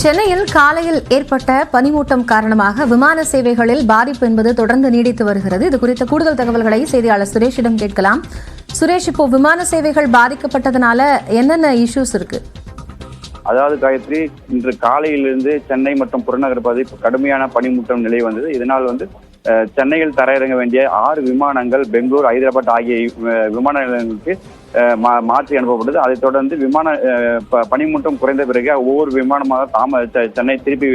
சென்னையில் காலையில் ஏற்பட்ட பனிமூட்டம் காரணமாக விமான சேவைகளில் பாதிப்பு என்பது தொடர்ந்து நீடித்து வருகிறது. இது குறித்த கூடுதல் தகவல்களை செய்தியாளர் சுரேஷிடம் கேட்கலாம். சுரேஷ், இப்போ விமான சேவைகள் பாதிக்கப்பட்டதுனால என்னென்ன இஷ்யூஸ் இருக்கு? அதாவது காயத்ரி, இன்று காலையிலிருந்து சென்னை மற்றும் புறநகர் பகுதி கடுமையான பனிமூட்டம் நிலை வந்தது. இதனால் சென்னையில் தரையிறங்க வேண்டிய 6 விமானங்கள் பெங்களூர், ஹைதராபாத் ஆகிய விமான நிலையங்களுக்கு மாற்றி அனுப்பப்பட்டது. அதைத் தொடர்ந்து பனிமூட்டம் குறைந்த பிறகு ஒவ்வொரு விமானமாக சென்னை திருப்பி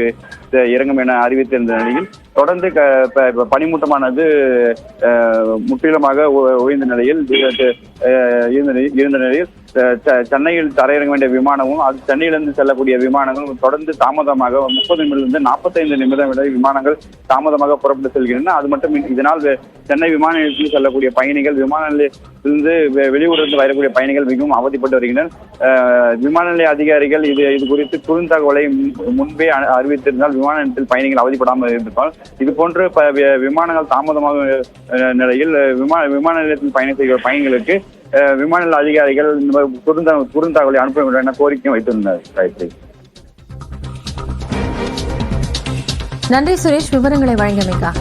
இறங்கும் என அறிவித்திருந்த நிலையில் தொடர்ந்து பனிமூட்டமானது முற்றிலுமாக ஓய்ந்த நிலையில் இருந்த நிலையில் சென்னையில் தரையிறங்க வேண்டிய விமானமும் அது சென்னையிலிருந்து செல்லக்கூடிய விமானங்களும் தொடர்ந்து தாமதமாக 30 நிமிடத்திலிருந்து 45 நிமிடம் வரை விமானங்கள் தாமதமாக புறப்பட்டு செல்கின்றன. அது மட்டும் இதனால் சென்னை விமான நிலையத்தில் செல்லக்கூடிய பயணிகள், விமான நிலையத்திலிருந்து வெளியூரிலிருந்து வரக்கூடிய பயணிகள் மிகவும் அவதிப்பட்டு வருகின்றனர். விமான நிலைய அதிகாரிகள் இது குறித்து குறுந்தகவலை முன்பே அறிவித்திருந்தால் விமான நிலையத்தில் பயணிகள் அவதிப்படாமல் இருந்திருப்பால். இது போன்று விமானங்கள் தாமதமாக நிலையில் விமான நிலையத்தில் பயணம் செய்கிற பயணிகளுக்கு விமான நிலைய அதிகாரிகள் குறுந்தகவலை அனுப்ப வேண்டும் என கோரிக்கையும் வைத்திருந்தனர். நன்றி சுரேஷ், விவரங்களை வழங்கியமைக்காக.